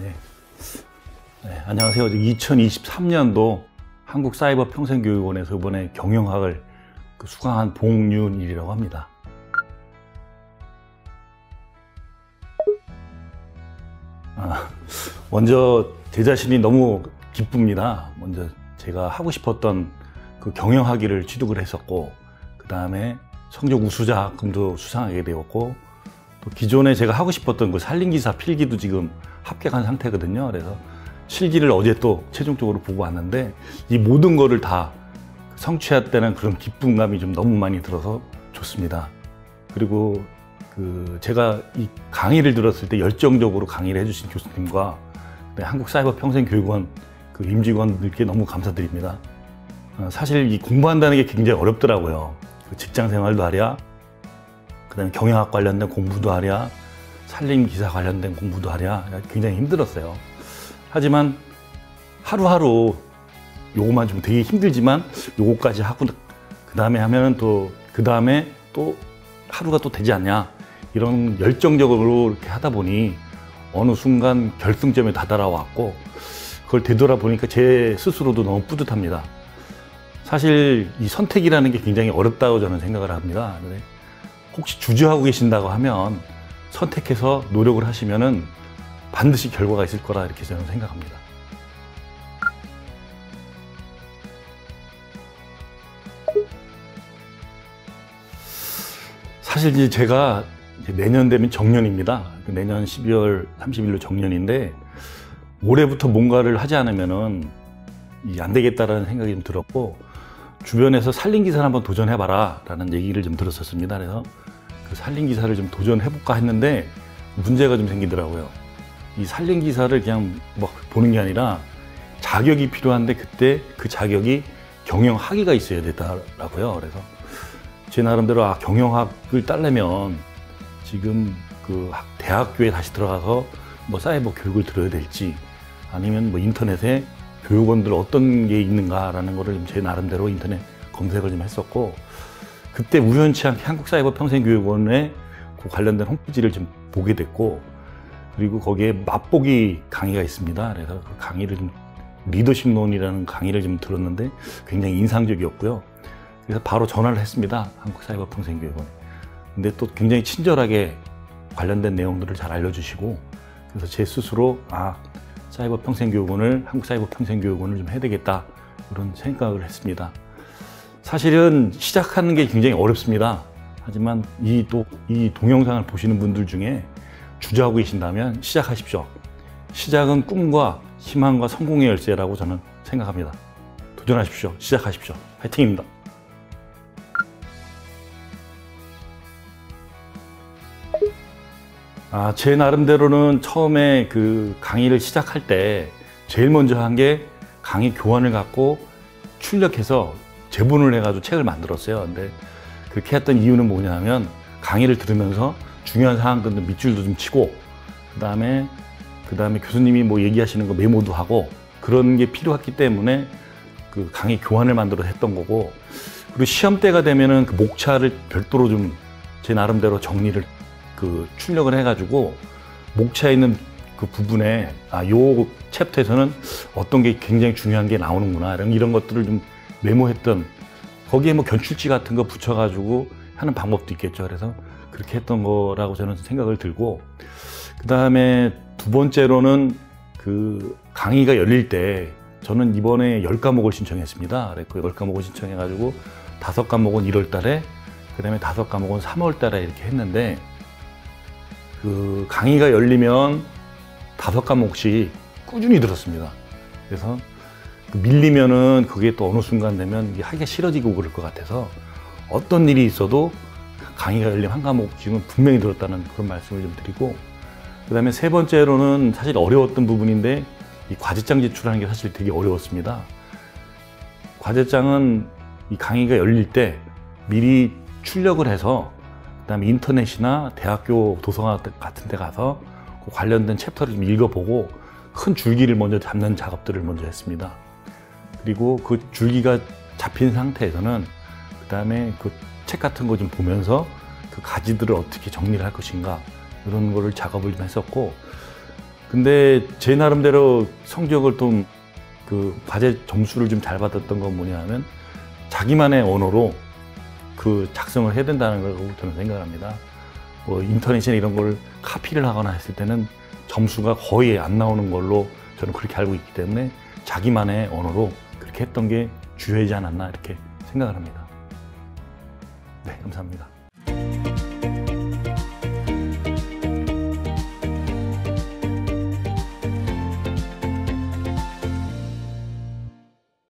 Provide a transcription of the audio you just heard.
예. 네, 안녕하세요. 2023년도 한국사이버평생교육원에서 이번에 경영학을 수강한 봉윤일이라고 합니다. 먼저 제 자신이 너무 기쁩니다. 먼저 제가 하고 싶었던 그 경영학위를 취득을 했었고, 그 다음에 성적 우수자금도 수상하게 되었고, 또 기존에 제가 하고 싶었던 그 산림기사 필기도 지금 합격한 상태거든요. 그래서 실기를 어제 또 최종적으로 보고 왔는데, 이 모든 거를 다 성취했다는 그런 기쁨감이 좀 너무 많이 들어서 좋습니다. 그리고 제가 이 강의를 들었을 때 열정적으로 강의를 해주신 교수님과 한국사이버평생교육원 임직원들께 너무 감사드립니다. 사실 이 공부한다는 게 굉장히 어렵더라고요. 직장생활도 하랴, 그 다음에 경영학 관련된 공부도 하랴, 산림기사 관련된 공부도 하랴, 굉장히 힘들었어요. 하지만 하루하루 요거만 좀 되게 힘들지만 요거까지 하고 그 다음에 하면은 또 그 다음에 또 하루가 또 되지 않냐, 이런 열정적으로 이렇게 하다 보니 어느 순간 결승점에 다다라왔고, 그걸 되돌아보니까 제 스스로도 너무 뿌듯합니다. 사실 이 선택이라는 게 굉장히 어렵다고 저는 생각을 합니다. 혹시 주저하고 계신다고 하면 선택해서 노력을 하시면은 반드시 결과가 있을 거라 이렇게 저는 생각합니다. 사실 이제 제가 내년 되면 정년입니다. 내년 12월 30일로 정년인데, 올해부터 뭔가를 하지 않으면은 안 되겠다라는 생각이 좀 들었고, 주변에서 산림기사를 한번 도전해봐라 라는 얘기를 좀 들었었습니다. 그래서 그 산림기사를 좀 도전해볼까 했는데 문제가 좀 생기더라고요. 이 산림기사를 그냥 막 보는 게 아니라 자격이 필요한데, 그때 그 자격이 경영학위가 있어야 되더라고요. 그래서 제 나름대로 경영학을 따려면 지금 그 대학교에 다시 들어가서 뭐 사이버 교육을 들어야 될지, 아니면 뭐 인터넷에 교육원들 어떤 게 있는가라는 거를 제 나름대로 인터넷 검색을 좀 했었고, 그때 우연치 않게 한국사이버평생교육원에 그 관련된 홈페이지를 좀 보게 됐고, 그리고 거기에 맛보기 강의가 있습니다. 그래서 그 강의를 좀, 리더십론이라는 강의를 좀 들었는데 굉장히 인상적이었고요. 그래서 바로 전화를 했습니다. 한국사이버평생교육원에. 근데 또 굉장히 친절하게 관련된 내용들을 잘 알려주시고, 그래서 제 스스로 한국사이버평생교육원을 좀 해야 되겠다, 그런 생각을 했습니다. 사실은 시작하는 게 굉장히 어렵습니다. 하지만 이 동영상을 보시는 분들 중에 주저하고 계신다면 시작하십시오. 시작은 꿈과 희망과 성공의 열쇠라고 저는 생각합니다. 도전하십시오. 시작하십시오. 화이팅입니다. 제 나름대로는 처음에 그 강의를 시작할 때 제일 먼저 한 게 강의 교환을 갖고 출력해서 제본을 해가지고 책을 만들었어요. 근데 그렇게 했던 이유는 뭐냐면, 강의를 들으면서 중요한 사항들도 밑줄도 좀 치고, 그 다음에 교수님이 뭐 얘기하시는 거 메모도 하고, 그런 게 필요했기 때문에 그 강의 교환을 만들어서 했던 거고, 그리고 시험 때가 되면은 그 목차를 별도로 좀 제 나름대로 정리를 출력을 해가지고, 목차에 있는 그 부분에 요 챕터에서는 어떤 게 굉장히 중요한 게 나오는구나, 이런 것들을 좀 메모했던, 거기에 뭐 견출지 같은 거 붙여가지고 하는 방법도 있겠죠. 그래서 그렇게 했던 거라고 저는 생각을 들고, 그 다음에 두 번째로는 그 강의가 열릴 때 저는 이번에 10과목을 신청했습니다. 그 10과목을 신청해가지고 5과목은 1월 달에, 그 다음에 5과목은 3월 달에 이렇게 했는데, 그 강의가 열리면 5과목씩 꾸준히 들었습니다. 그래서 밀리면은 그게 또 어느 순간 되면 하기가 싫어지고 그럴 것 같아서, 어떤 일이 있어도 강의가 열리면 한 과목씩은 분명히 들었다는 그런 말씀을 좀 드리고, 그 다음에 세 번째로는 사실 어려웠던 부분인데, 이 과제장 제출하는 게 사실 되게 어려웠습니다. 과제장은 이 강의가 열릴 때 미리 출력을 해서, 그 다음에 인터넷이나 대학교 도서관 같은 데 가서 그 관련된 챕터를 좀 읽어보고 큰 줄기를 먼저 잡는 작업들을 먼저 했습니다. 그리고 그 줄기가 잡힌 상태에서는 그 다음에 그 책 같은 거 좀 보면서 그 가지들을 어떻게 정리를 할 것인가, 이런 거를 작업을 좀 했었고, 그 근데 제 나름대로 성적을 좀 그 과제 점수를 좀 잘 받았던 건 뭐냐 하면 자기만의 언어로 그 작성을 해야 된다는 걸 저는 생각합니다. 뭐 인터넷이나 이런 걸 카피를 하거나 했을 때는 점수가 거의 안 나오는 걸로 저는 그렇게 알고 있기 때문에 자기만의 언어로 그렇게 했던 게 중요하지 않았나 이렇게 생각을 합니다. 네, 감사합니다.